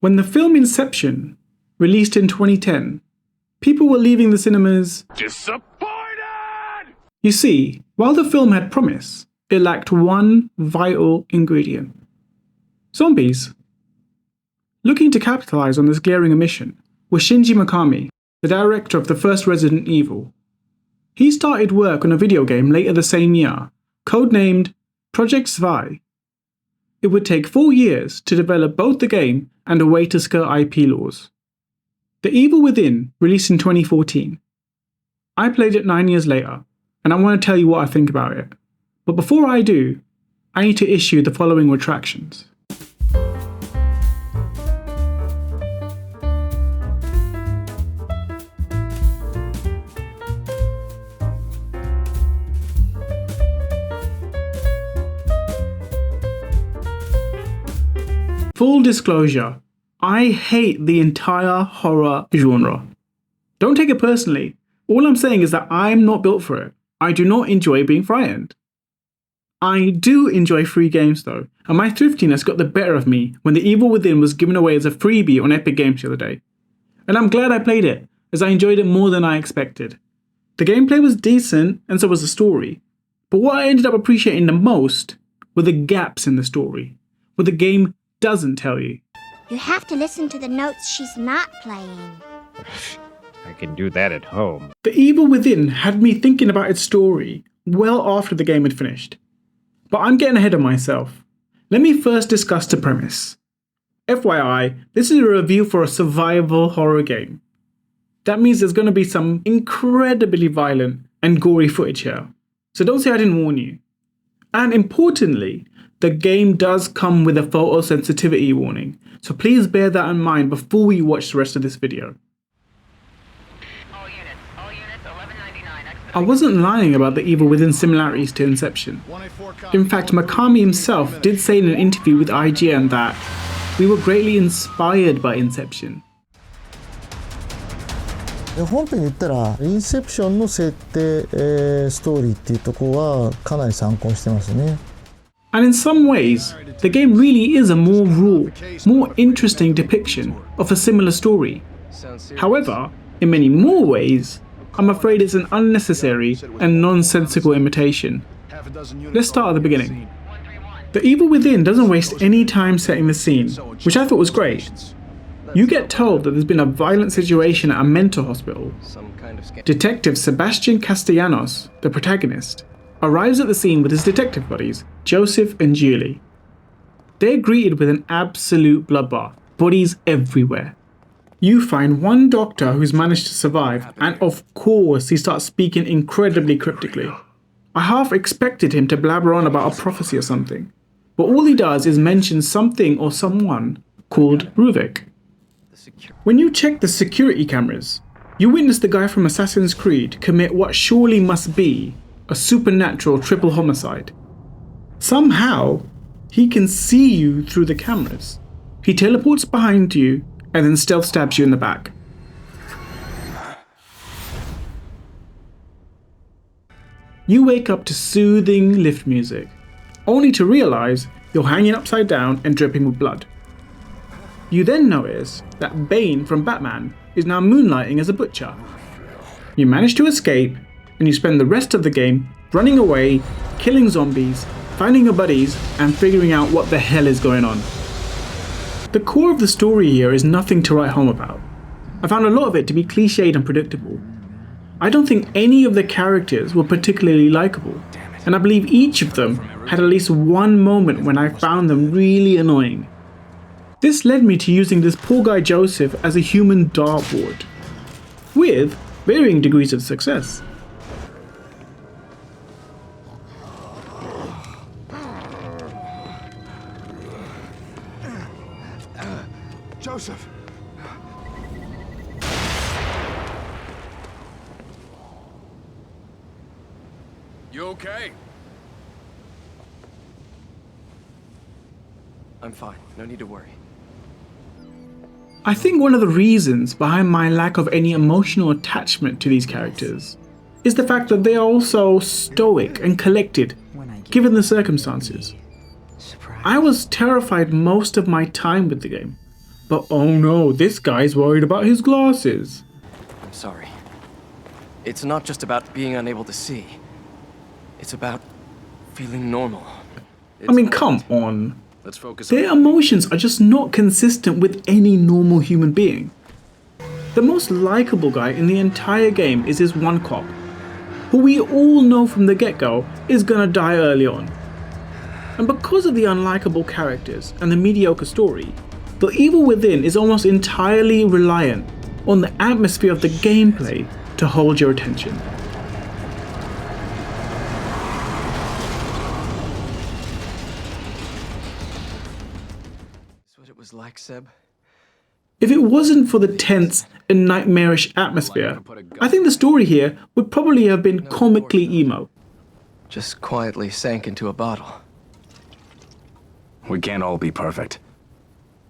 When the film Inception released in 2010, people were leaving the cinemas disappointed! You see, while the film had promise, it lacked one vital ingredient: zombies. Looking to capitalize on this glaring omission was Shinji Mikami, the director of the first Resident Evil. He started work on a video game later the same year, codenamed Project Zwei. It would take 4 years to develop both the game and a way to skirt IP laws. The Evil Within released in 2014. I played it 9 years later, and I want to tell you what I think about it. But before I do, I need to issue the following retractions. Full disclosure, I hate the entire horror genre. Don't take it personally. All I'm saying is that I'm not built for it. I do not enjoy being frightened. I do enjoy free games though, and my thriftiness got the better of me when The Evil Within was given away as a freebie on Epic Games the other day. And I'm glad I played it, as I enjoyed it more than I expected. The gameplay was decent, and so was the story. But what I ended up appreciating the most were the gaps in the story, what the game doesn't tell you. You have to listen to the notes she's not playing. I can do that at home. The Evil Within had me thinking about its story well after the game had finished. But I'm getting ahead of myself. Let me first discuss the premise. FYI, this is a review for a survival horror game. That means there's going to be some incredibly violent and gory footage here. So don't say I didn't warn you. And importantly, the game does come with a photosensitivity warning, so please bear that in mind before you watch the rest of this video. All units, 1199. I wasn't lying about the Evil Within similarities to Inception. In fact, Mikami himself did say in an interview with IGN that we were greatly inspired by Inception. 本編言ったらインセプションの設定、ストーリーっていうところはかなり参考にしてますね。And in some ways, the game really is a more raw, more interesting depiction of a similar story. However, in many more ways, I'm afraid it's an unnecessary and nonsensical imitation. Let's start at the beginning. The Evil Within doesn't waste any time setting the scene, which I thought was great. You get told that there's been a violent situation at a mental hospital. Detective Sebastian Castellanos, the protagonist, arrives at the scene with his detective buddies, Joseph and Julie. They're greeted with an absolute bloodbath, bodies everywhere. You find one doctor who's managed to survive, and of course he starts speaking incredibly cryptically. I half expected him to blabber on about a prophecy or something, but all he does is mention something or someone called Ruvik. When you check the security cameras, you witness the guy from Assassin's Creed commit what surely must be a supernatural triple homicide. Somehow, he can see you through the cameras. He teleports behind you and then stealth stabs you in the back. You wake up to soothing lift music, only to realize you're hanging upside down and dripping with blood. You then notice that Bane from Batman is now moonlighting as a butcher. You manage to escape, and you spend the rest of the game running away, killing zombies, finding your buddies, and figuring out what the hell is going on. The core of the story here is nothing to write home about. I found a lot of it to be cliched and predictable. I don't think any of the characters were particularly likable, and I believe each of them had at least one moment when I found them really annoying. This led me to using this poor guy Joseph as a human dartboard, with varying degrees of success. Joseph! You okay? I'm fine. No need to worry. I think one of the reasons behind my lack of any emotional attachment to these characters is the fact that they are all so stoic and collected, given the circumstances. I was terrified most of my time with the game. But oh no, this guy's worried about his glasses. I'm sorry. It's not just about being unable to see. It's about feeling normal. I mean, come on. Let's focus Their emotions are just not consistent with any normal human being. The most likable guy in the entire game is this one cop, who we all know from the get-go is gonna die early on. And because of the unlikable characters and the mediocre story, the evil within is almost entirely reliant on the atmosphere of the gameplay to hold your attention. That's what it was like, Seb. If it wasn't for the tense and nightmarish atmosphere, I think the story here would probably have been comically emo. Just quietly sank into a bottle. We can't all be perfect.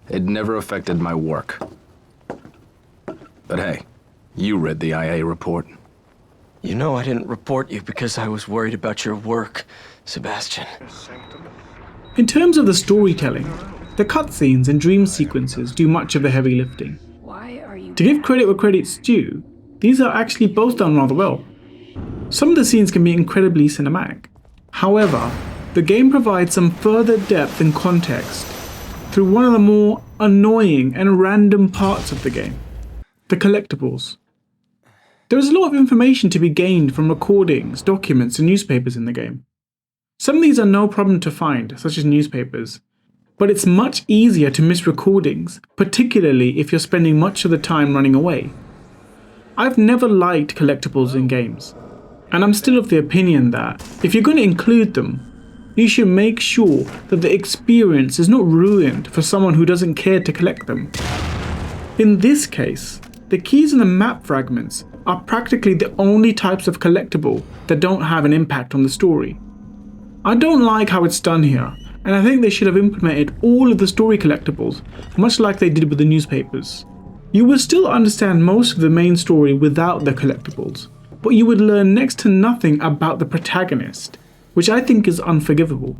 It never affected my work. But hey, you read the IA report. You know I didn't report you because I was worried about your work, Sebastian. In terms of the storytelling, the cutscenes and dream sequences do much of the heavy lifting. To give credit where credit's due, these are actually both done rather well. Some of the scenes can be incredibly cinematic. However, the game provides some further depth and context through one of the more annoying and random parts of the game, the collectibles. There is a lot of information to be gained from recordings, documents, and newspapers in the game. Some of these are no problem to find, such as newspapers, but it's much easier to miss recordings, particularly if you're spending much of the time running away. I've never liked collectibles in games, and I'm still of the opinion that if you're going to include them, you should make sure that the experience is not ruined for someone who doesn't care to collect them. In this case, the keys and the map fragments are practically the only types of collectible that don't have an impact on the story. I don't like how it's done here, and I think they should have implemented all of the story collectibles, much like they did with the newspapers. You would still understand most of the main story without the collectibles, but you would learn next to nothing about the protagonist, which I think is unforgivable.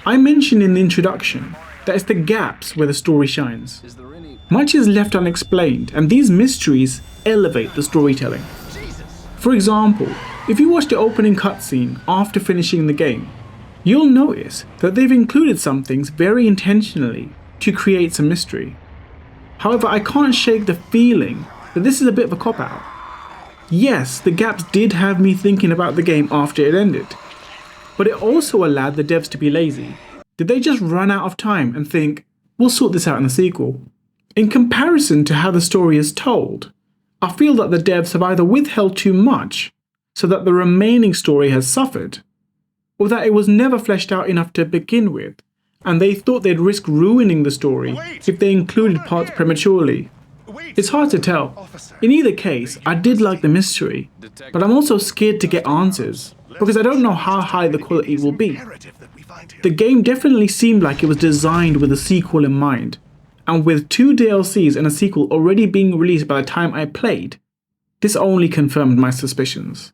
I mentioned in the introduction that it's the gaps where the story shines. Much is left unexplained, and these mysteries elevate the storytelling. For example, if you watch the opening cutscene after finishing the game, you'll notice that they've included some things very intentionally to create some mystery. However, I can't shake the feeling that this is a bit of a cop-out. Yes, the gaps did have me thinking about the game after it ended, but it also allowed the devs to be lazy. Did they just run out of time and think, we'll sort this out in the sequel? In comparison to how the story is told, I feel that the devs have either withheld too much so that the remaining story has suffered, or that it was never fleshed out enough to begin with, and they thought they'd risk ruining the story if they included parts prematurely. It's hard to tell. In either case, I did like the mystery, but I'm also scared to get answers, because I don't know how high the quality will be. The game definitely seemed like it was designed with a sequel in mind, and with 2 DLCs and a sequel already being released by the time I played, this only confirmed my suspicions.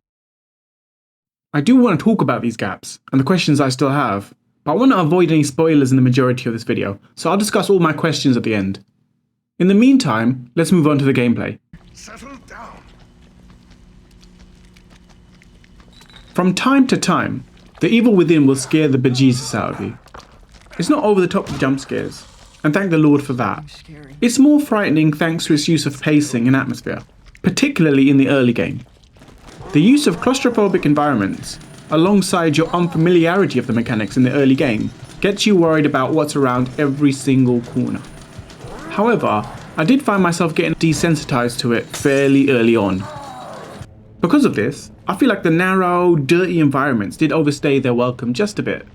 I do want to talk about these gaps, and the questions I still have, but I want to avoid any spoilers in the majority of this video, so I'll discuss all my questions at the end. In the meantime, let's move on to the gameplay. Settle down. From time to time, the evil within will scare the bejesus out of you. It's not over the top with jump scares, and thank the Lord for that. It's more frightening thanks to its use of pacing and atmosphere, particularly in the early game. The use of claustrophobic environments, alongside your unfamiliarity of the mechanics in the early game, gets you worried about what's around every single corner. However, I did find myself getting desensitized to it fairly early on. Because of this, I feel like the narrow, dirty environments did overstay their welcome just a bit.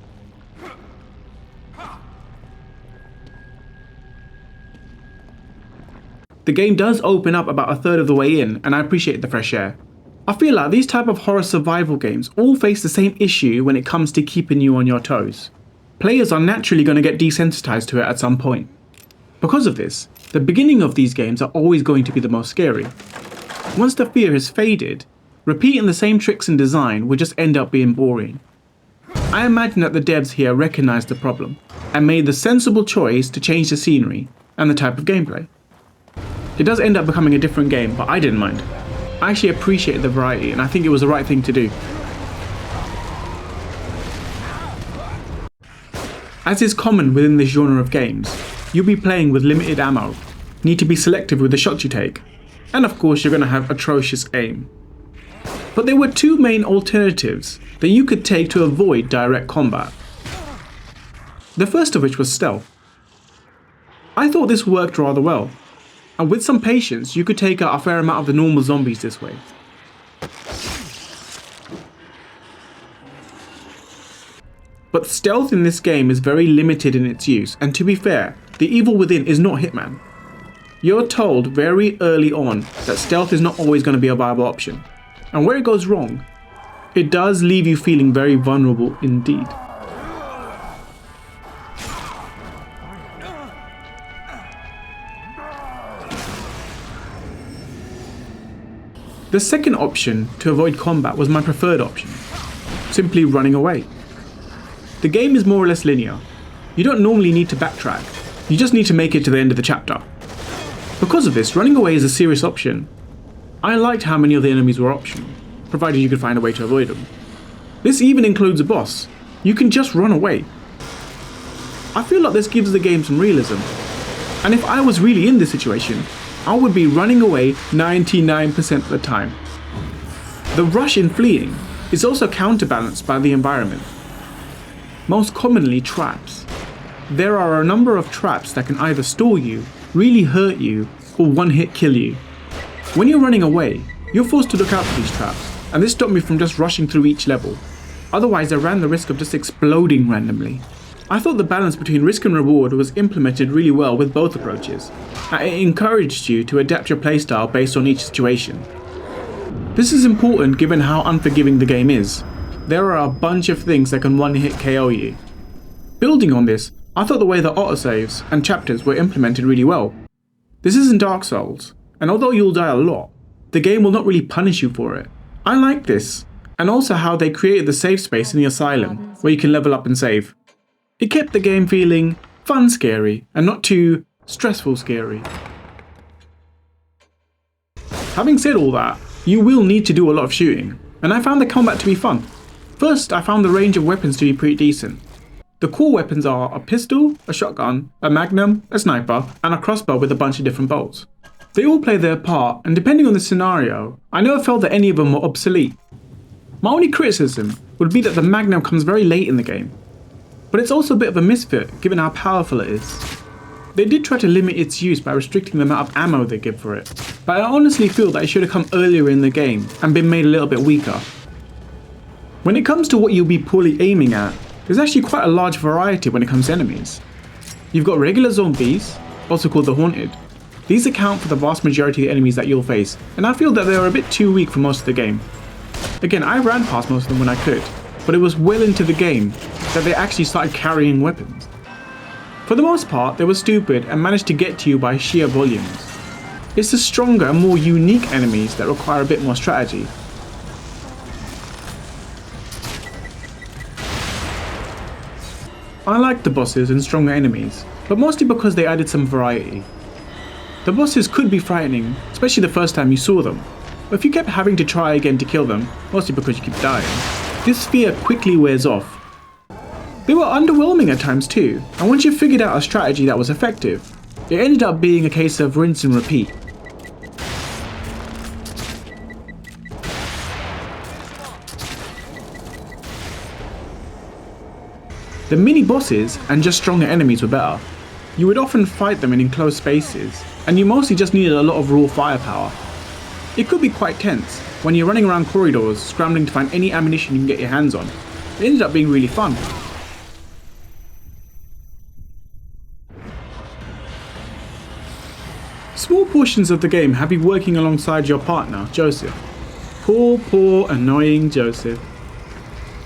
The game does open up about a third of the way in, and I appreciate the fresh air. I feel like these type of horror survival games all face the same issue when it comes to keeping you on your toes. Players are naturally going to get desensitized to it at some point. Because of this, the beginning of these games are always going to be the most scary. Once the fear has faded, repeating the same tricks and design will just end up being boring. I imagine that the devs here recognized the problem and made the sensible choice to change the scenery and the type of gameplay. It does end up becoming a different game, but I didn't mind. I actually appreciated the variety and I think it was the right thing to do. As is common within this genre of games, you'll be playing with limited ammo, need to be selective with the shots you take, and of course you're going to have atrocious aim. But there were two main alternatives that you could take to avoid direct combat. The first of which was stealth. I thought this worked rather well, and with some patience you could take out a fair amount of the normal zombies this way. But stealth in this game is very limited in its use, and to be fair, the evil within is not Hitman. You're told very early on that stealth is not always going to be a viable option, and where it goes wrong, it does leave you feeling very vulnerable indeed. The second option to avoid combat was my preferred option, simply running away. The game is more or less linear. You don't normally need to backtrack, you just need to make it to the end of the chapter. Because of this, running away is a serious option. I liked how many of the enemies were optional, provided you could find a way to avoid them. This even includes a boss. You can just run away. I feel like this gives the game some realism, and if I was really in this situation, I would be running away 99% of the time. The rush in fleeing is also counterbalanced by the environment. Most commonly traps. There are a number of traps that can either stall you, really hurt you, or one-hit kill you. When you're running away, you're forced to look out for these traps, and this stopped me from just rushing through each level. Otherwise I ran the risk of just exploding randomly. I thought the balance between risk and reward was implemented really well with both approaches. It encouraged you to adapt your playstyle based on each situation. This is important given how unforgiving the game is. There are a bunch of things that can one-hit KO you. Building on this, I thought the way the autosaves and chapters were implemented really well. This isn't Dark Souls, and although you'll die a lot, the game will not really punish you for it. I like this, and also how they created the save space in the asylum, where you can level up and save. It kept the game feeling fun scary, and not too stressful scary. Having said all that, you will need to do a lot of shooting, and I found the combat to be fun. First, I found the range of weapons to be pretty decent. The core weapons are a pistol, a shotgun, a magnum, a sniper, and a crossbow with a bunch of different bolts. They all play their part, and depending on the scenario, I never felt that any of them were obsolete. My only criticism would be that the magnum comes very late in the game, but it's also a bit of a misfit given how powerful it is. They did try to limit its use by restricting the amount of ammo they give for it, but I honestly feel that it should have come earlier in the game and been made a little bit weaker. When it comes to what you'll be poorly aiming at, there's actually quite a large variety when it comes to enemies. You've got regular zombies, also called the Haunted. These account for the vast majority of the enemies that you'll face, and I feel that they are a bit too weak for most of the game. Again, I ran past most of them when I could, but it was well into the game that they actually started carrying weapons. For the most part, they were stupid and managed to get to you by sheer volumes. It's the stronger and more unique enemies that require a bit more strategy. I liked the bosses and stronger enemies, but mostly because they added some variety. The bosses could be frightening, especially the first time you saw them, but if you kept having to try again to kill them, mostly because you keep dying, this fear quickly wears off. They were underwhelming at times too, and once you figured out a strategy that was effective, it ended up being a case of rinse and repeat. The mini-bosses and just stronger enemies were better. You would often fight them in enclosed spaces, and you mostly just needed a lot of raw firepower. It could be quite tense when you're running around corridors scrambling to find any ammunition you can get your hands on. It ended up being really fun. Small portions of the game have you working alongside your partner, Joseph. Poor, annoying Joseph.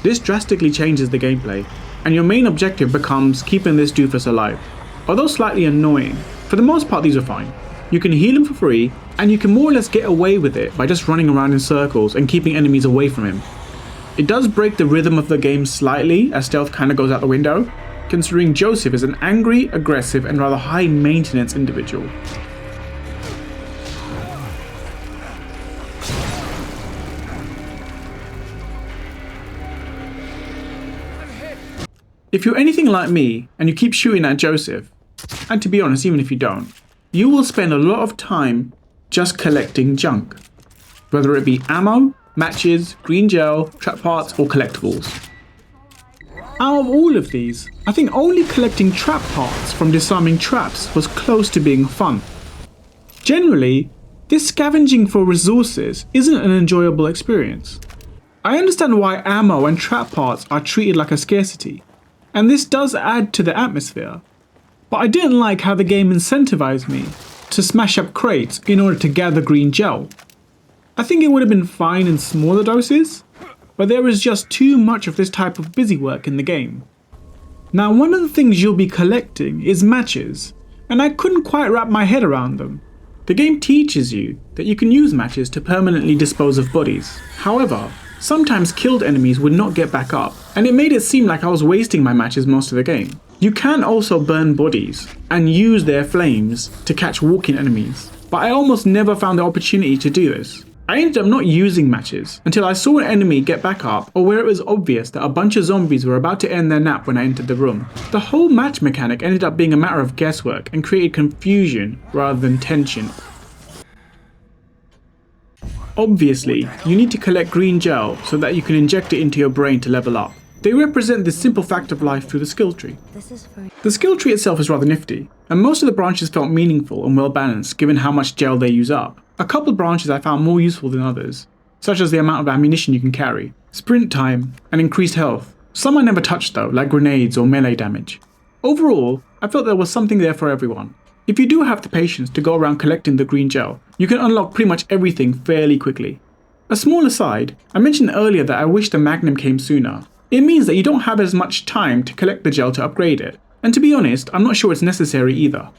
This drastically changes the gameplay, and your main objective becomes keeping this doofus alive. Although slightly annoying, for the most part these are fine. You can heal him for free, and you can more or less get away with it by just running around in circles and keeping enemies away from him. It does break the rhythm of the game slightly as stealth kinda goes out the window, considering Joseph is an angry, aggressive, and rather high maintenance individual. If you're anything like me and you keep shooting at Joseph, and to be honest, even if you don't, you will spend a lot of time just collecting junk, whether it be ammo, matches, green gel, trap parts, or collectibles. Out of all of these, I think only collecting trap parts from disarming traps was close to being fun. Generally, this scavenging for resources isn't an enjoyable experience. I understand why ammo and trap parts are treated like a scarcity, and this does add to the atmosphere, but I didn't like how the game incentivized me to smash up crates in order to gather green gel. I think it would have been fine in smaller doses, but there is just too much of this type of busy work in the game. Now, one of the things you'll be collecting is matches, and I couldn't quite wrap my head around them. The game teaches you that you can use matches to permanently dispose of bodies. However, sometimes killed enemies would not get back up, and it made it seem like I was wasting my matches most of the game. You can also burn bodies and use their flames to catch walking enemies, but I almost never found the opportunity to do this. I ended up not using matches until I saw an enemy get back up or where it was obvious that a bunch of zombies were about to end their nap when I entered the room. The whole match mechanic ended up being a matter of guesswork and created confusion rather than tension. Obviously, you need to collect green gel so that you can inject it into your brain to level up. They represent this simple fact of life through the skill tree. The skill tree itself is rather nifty, and most of the branches felt meaningful and well balanced given how much gel they use up. A couple of branches I found more useful than others, such as the amount of ammunition you can carry, sprint time, and increased health. Some I never touched though, like grenades or melee damage. Overall, I felt there was something there for everyone. If you do have the patience to go around collecting the green gel, you can unlock pretty much everything fairly quickly. A small aside, I mentioned earlier that I wish the Magnum came sooner. It means that you don't have as much time to collect the gel to upgrade it, and to be honest, I'm not sure it's necessary either.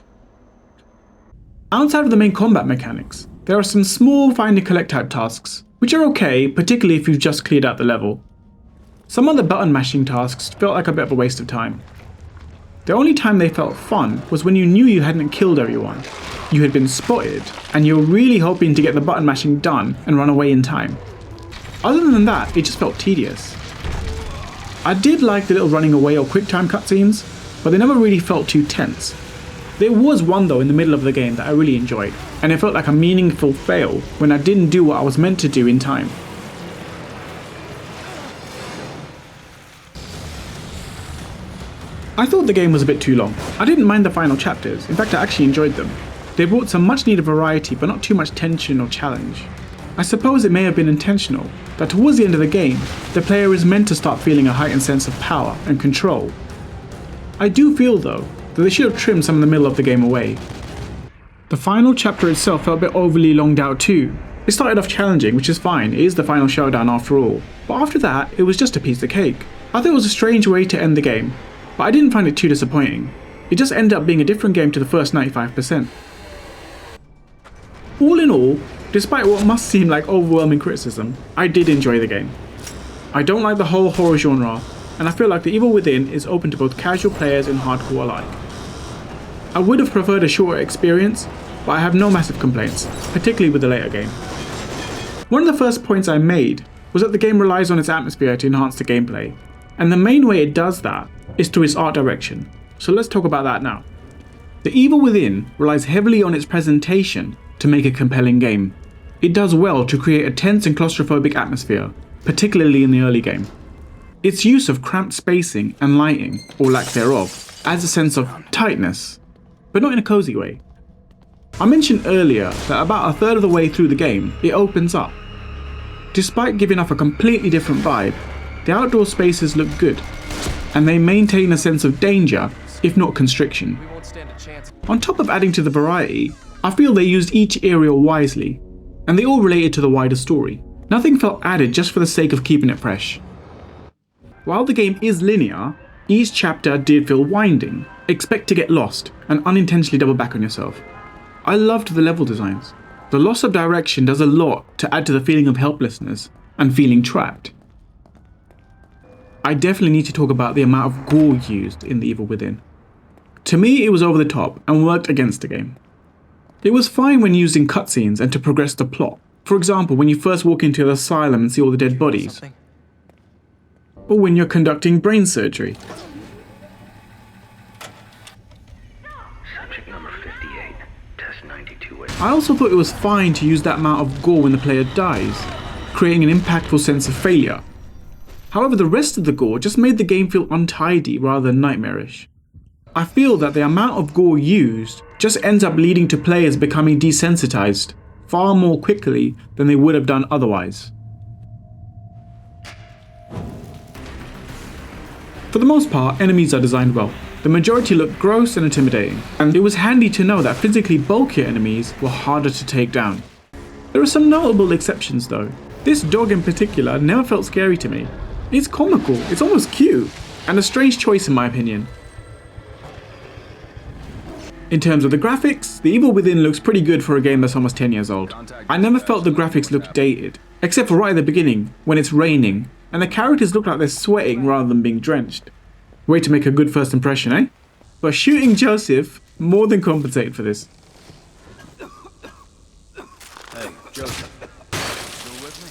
Outside of the main combat mechanics, there are some small find and collect type tasks, which are okay, particularly if you've just cleared out the level. Some other button mashing tasks felt like a bit of a waste of time. The only time they felt fun was when you knew you hadn't killed everyone, you had been spotted, and you were really hoping to get the button mashing done and run away in time. Other than that, it just felt tedious. I did like the little running away or quick time cutscenes, but they never really felt too tense. There was one though in the middle of the game that I really enjoyed, and it felt like a meaningful fail when I didn't do what I was meant to do in time. I thought the game was a bit too long. I didn't mind the final chapters, in fact I actually enjoyed them. They brought some much needed variety but not too much tension or challenge. I suppose it may have been intentional, that towards the end of the game, the player is meant to start feeling a heightened sense of power and control. I do feel though, that they should have trimmed some of the middle of the game away. The final chapter itself felt a bit overly longed out too. It started off challenging, which is fine, it is the final showdown after all, but after that, it was just a piece of cake. I thought it was a strange way to end the game, but I didn't find it too disappointing. It just ended up being a different game to the first 95%. All in all, despite what must seem like overwhelming criticism, I did enjoy the game. I don't like the whole horror genre, and I feel like The Evil Within is open to both casual players and hardcore alike. I would have preferred a shorter experience, but I have no massive complaints, particularly with the later game. One of the first points I made was that the game relies on its atmosphere to enhance the gameplay, and the main way it does that is through its art direction, so let's talk about that now. The Evil Within relies heavily on its presentation to make a compelling game. It does well to create a tense and claustrophobic atmosphere, particularly in the early game. Its use of cramped spacing and lighting, or lack thereof, adds a sense of tightness, but not in a cozy way. I mentioned earlier that about a third of the way through the game, it opens up. Despite giving off a completely different vibe, the outdoor spaces look good, and they maintain a sense of danger, if not constriction. On top of adding to the variety, I feel they used each area wisely, and they all related to the wider story. Nothing felt added just for the sake of keeping it fresh. While the game is linear, each chapter did feel winding. Expect to get lost and unintentionally double back on yourself. I loved the level designs. The loss of direction does a lot to add to the feeling of helplessness and feeling trapped. I definitely need to talk about the amount of gore used in The Evil Within. To me, it was over the top and worked against the game. It was fine when used in cutscenes and to progress the plot. For example, when you first walk into the asylum and see all the dead bodies. Or when you're conducting brain surgery. Subject number 58, test 92. I also thought it was fine to use that amount of gore when the player dies, creating an impactful sense of failure. However, the rest of the gore just made the game feel untidy rather than nightmarish. I feel that the amount of gore used just ends up leading to players becoming desensitized far more quickly than they would have done otherwise. For the most part, enemies are designed well. The majority look gross and intimidating, and it was handy to know that physically bulkier enemies were harder to take down. There are some notable exceptions though. This dog in particular never felt scary to me. It's comical, it's almost cute, and a strange choice in my opinion. In terms of the graphics, The Evil Within looks pretty good for a game that's almost 10 years old. I never felt the graphics looked dated, except for right at the beginning, when it's raining, and the characters look like they're sweating rather than being drenched. Way to make a good first impression, eh? But shooting Joseph more than compensated for this. Hey, Joseph. Still with me?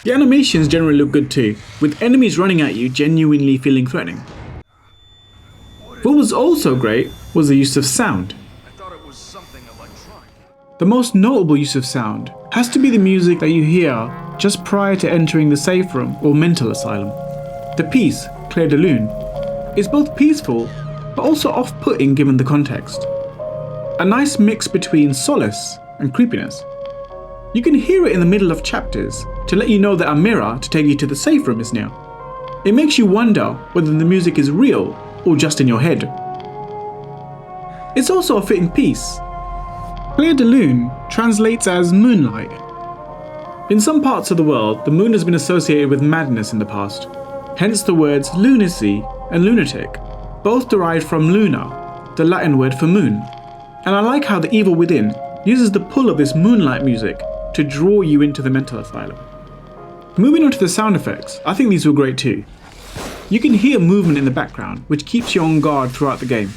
The animations generally look good too, with enemies running at you genuinely feeling threatening. What was also great was the use of sound. I thought it was something electronic. The most notable use of sound has to be the music that you hear just prior to entering the safe room or mental asylum. The piece, Clair de Lune, is both peaceful but also off-putting given the context. A nice mix between solace and creepiness. You can hear it in the middle of chapters to let you know that a mirror to take you to the safe room is near. It makes you wonder whether the music is real or just in your head. It's also a fitting piece. Clair de Lune translates as moonlight. In some parts of the world, the moon has been associated with madness in the past, hence the words lunacy and lunatic, both derived from luna, the Latin word for moon. And I like how The Evil Within uses the pull of this moonlight music to draw you into the mental asylum. Moving on to the sound effects, I think these were great too. You can hear movement in the background, which keeps you on guard throughout the game.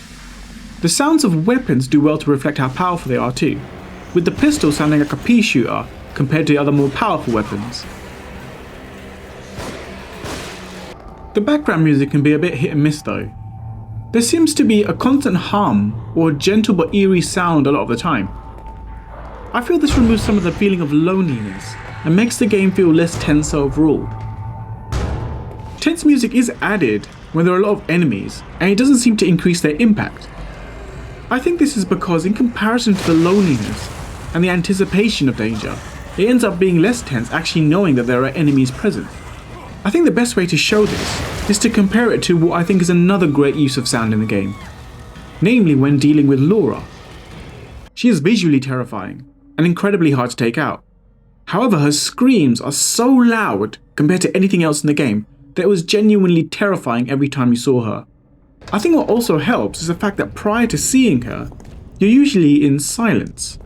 The sounds of weapons do well to reflect how powerful they are too, with the pistol sounding like a pea shooter compared to the other more powerful weapons. The background music can be a bit hit and miss though. There seems to be a constant hum or a gentle but eerie sound a lot of the time. I feel this removes some of the feeling of loneliness and makes the game feel less tense overall. Tense music is added when there are a lot of enemies, and it doesn't seem to increase their impact. I think this is because in comparison to the loneliness and the anticipation of danger, it ends up being less tense actually knowing that there are enemies present. I think the best way to show this is to compare it to what I think is another great use of sound in the game, namely when dealing with Laura. She is visually terrifying and incredibly hard to take out. However, her screams are so loud compared to anything else in the game that it was genuinely terrifying every time you saw her. I think what also helps is the fact that prior to seeing her, you're usually in silence.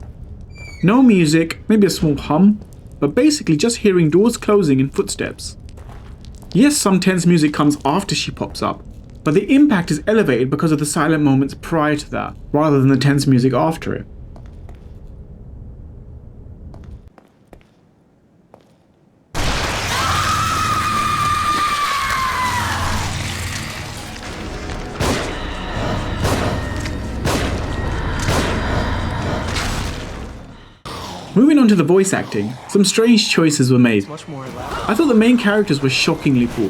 No music, maybe a small hum, but basically just hearing doors closing and footsteps. Yes, some tense music comes after she pops up, but the impact is elevated because of the silent moments prior to that, rather than the tense music after it. Moving on to the voice acting, some strange choices were made. I thought the main characters were shockingly poor.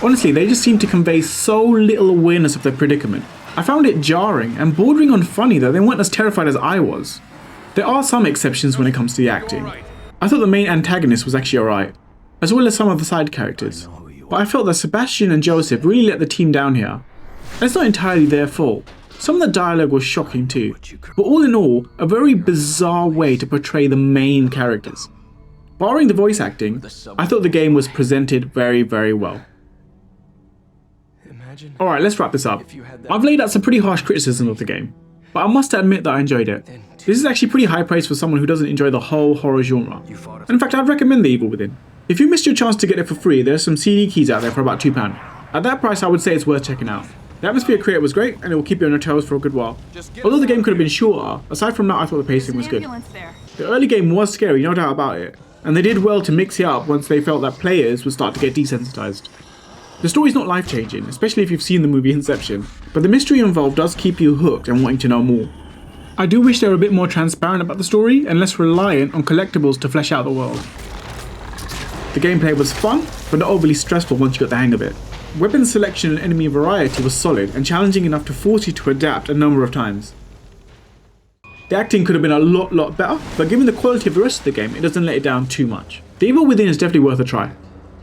Honestly, they just seemed to convey so little awareness of their predicament. I found it jarring and bordering on funny that they weren't as terrified as I was. There are some exceptions when it comes to the acting. I thought the main antagonist was actually alright, as well as some of the side characters. But I felt that Sebastian and Joseph really let the team down here. And it's not entirely their fault. Some of the dialogue was shocking too, but all in all, a very bizarre way to portray the main characters. Barring the voice acting, I thought the game was presented very, very well. Alright, let's wrap this up. I've laid out some pretty harsh criticism of the game, but I must admit that I enjoyed it. This is actually pretty high praise for someone who doesn't enjoy the whole horror genre. And in fact, I'd recommend The Evil Within. If you missed your chance to get it for free, there's some CD keys out there for about £2. At that price, I would say it's worth checking out. The atmosphere created was great, and it will keep you on your toes for a good while. Although the game could have been shorter, aside from that I thought the pacing was good. The early game was scary, no doubt about it, and they did well to mix it up once they felt that players would start to get desensitized. The story's not life-changing, especially if you've seen the movie Inception, but the mystery involved does keep you hooked and wanting to know more. I do wish they were a bit more transparent about the story and less reliant on collectibles to flesh out the world. The gameplay was fun, but not overly stressful once you got the hang of it. Weapon selection and enemy variety was solid and challenging enough to force you to adapt a number of times. The acting could have been a lot better, but given the quality of the rest of the game, it doesn't let it down too much. The Evil Within is definitely worth a try.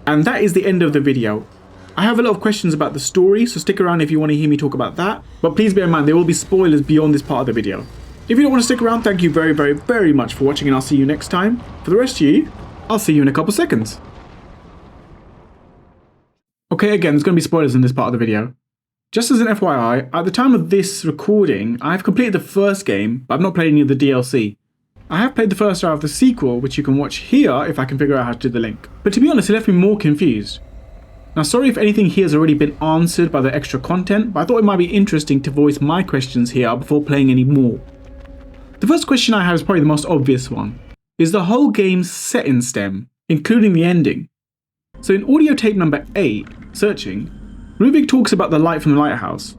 And that is the end of the video. I have a lot of questions about the story, so stick around if you want to hear me talk about that, but please bear in mind there will be spoilers beyond this part of the video. If you don't want to stick around, thank you very much for watching, and I'll see you next time. For the rest of you, I'll see you in a couple seconds. Okay, again, there's going to be spoilers in this part of the video. Just as an FYI, at the time of this recording, I've completed the first game, but I've not played any of the DLC. I have played the first hour of the sequel, which you can watch here if I can figure out how to do the link. But to be honest, it left me more confused. Now, sorry if anything here has already been answered by the extra content, but I thought it might be interesting to voice my questions here before playing any more. The first question I have is probably the most obvious one. Is the whole game set in STEM, including the ending? So in audio tape number 8, Searching, Rubik talks about the light from the lighthouse.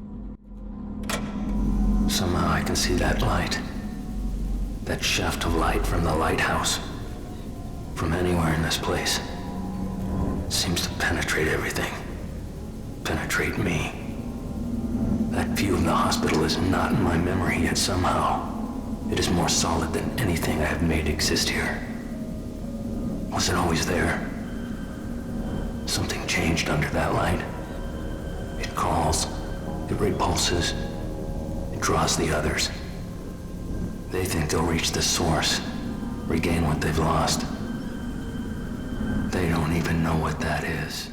Somehow I can see that light. That shaft of light from the lighthouse. From anywhere in this place. It seems to penetrate everything. Penetrate me. That view of the hospital is not in my memory, yet somehow it is more solid than anything I have made exist here. Was it always there? Something changed under that light. It calls, it repulses, it draws the others. They think they'll reach the source, regain what they've lost. They don't even know what that is.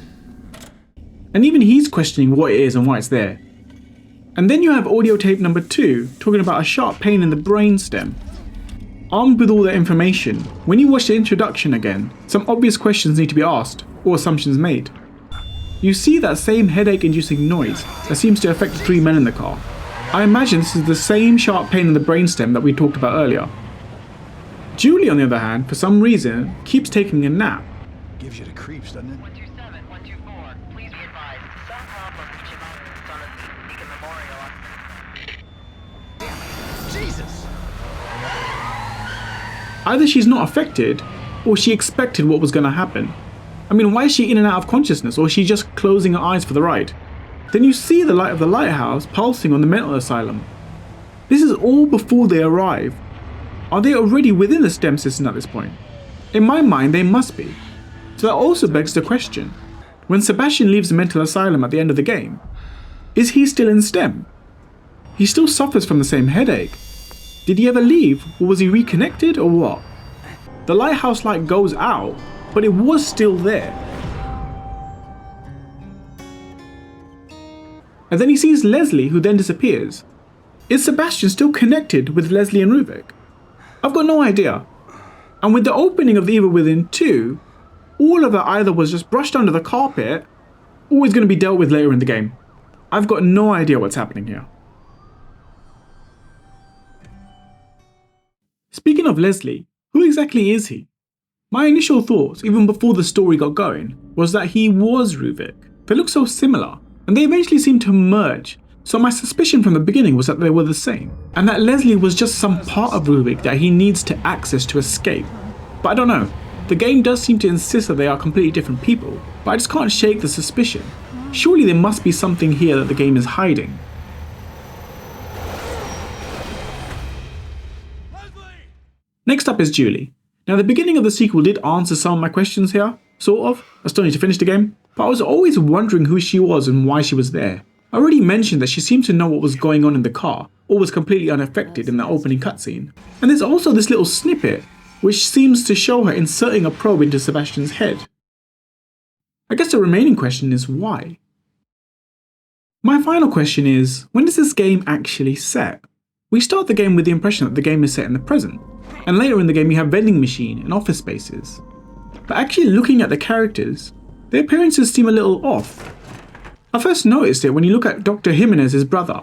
And even he's questioning what it is and why it's there. And then you have audio tape number 2 talking about a sharp pain in the brainstem. Armed with all that information, when you watch the introduction again, some obvious questions need to be asked, or assumptions made. You see that same headache-inducing noise that seems to affect the 3 men in the car. I imagine this is the same sharp pain in the brainstem that we talked about earlier. Julie, on the other hand, for some reason, keeps taking a nap. Gives you the creeps, doesn't it? 127, 124, please be advised. Some problem with Shimano's on a Beacon Memorial. Jesus! Either she's not affected, or she expected what was going to happen. I mean, why is she in and out of consciousness, or is she just closing her eyes for the ride? Then you see the light of the lighthouse pulsing on the mental asylum. This is all before they arrive. Are they already within the STEM system at this point? In my mind, they must be. So that also begs the question, when Sebastian leaves the mental asylum at the end of the game, is he still in STEM? He still suffers from the same headache. Did he ever leave, or was he reconnected, or what? The lighthouse light goes out, but it was still there. And then he sees Leslie, who then disappears. Is Sebastian still connected with Leslie and Rubik? I've got no idea. And with the opening of the Evil Within 2, all of that either was just brushed under the carpet, or is going to be dealt with later in the game. I've got no idea what's happening here. Speaking of Leslie, who exactly is he? My initial thoughts, even before the story got going, was that he was Rubik. They look so similar, and they eventually seemed to merge, so my suspicion from the beginning was that they were the same, and that Leslie was just some part of Rubik that he needs to access to escape. But I don't know, the game does seem to insist that they are completely different people, but I just can't shake the suspicion. Surely there must be something here that the game is hiding. Next up is Julie. Now, the beginning of the sequel did answer some of my questions here, sort of. I still need to finish the game, but I was always wondering who she was and why she was there. I already mentioned that she seemed to know what was going on in the car, or was completely unaffected in the opening cutscene. And there's also this little snippet, which seems to show her inserting a probe into Sebastian's head. I guess the remaining question is why? My final question is, when is this game actually set? We start the game with the impression that the game is set in the present, and later in the game you have vending machine and office spaces. But actually looking at the characters, their appearances seem a little off. I first noticed it when you look at Dr. Jimenez's brother.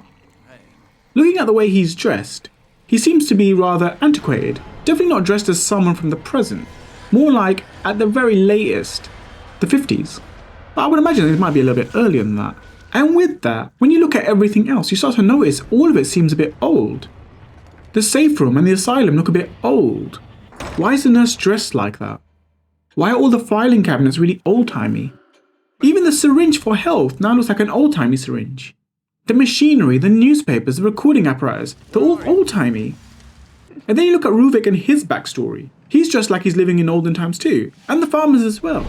Looking at the way he's dressed, he seems to be rather antiquated, definitely not dressed as someone from the present, more like, at the very latest, the 50s. But I would imagine it might be a little bit earlier than that. And with that, when you look at everything else, you start to notice all of it seems a bit old. The safe room and the asylum look a bit old. Why is the nurse dressed like that? Why are all the filing cabinets really old-timey? Even the syringe for health now looks like an old-timey syringe. The machinery, the newspapers, the recording apparatus, they're all old-timey. And then you look at Ruvik and his backstory. He's dressed like he's living in olden times too, and the farmers as well.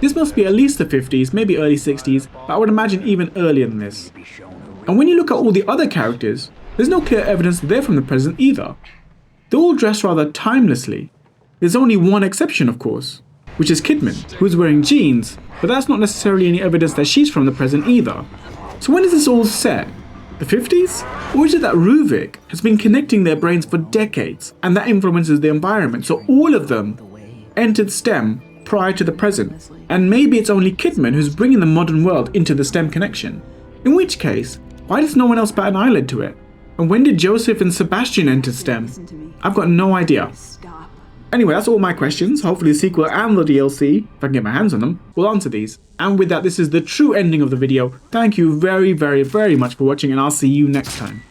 This must be at least the 50s, maybe early 60s, but I would imagine even earlier than this. And when you look at all the other characters, there's no clear evidence they're from the present either. They're all dressed rather timelessly. There's only one exception, of course, which is Kidman, who's wearing jeans, but that's not necessarily any evidence that she's from the present either. So when is this all set? The 50s? Or is it that Ruvik has been connecting their brains for decades and that influences the environment, so all of them entered STEM prior to the present, and maybe it's only Kidman who's bringing the modern world into the STEM connection? In which case, why does no one else bat an eyelid to it? And when did Joseph and Sebastian enter STEM? I've got no idea. Anyway, that's all my questions. Hopefully the sequel and the DLC, if I can get my hands on them, will answer these. And with that, this is the true ending of the video. Thank you very, very, very much for watching, and I'll see you next time.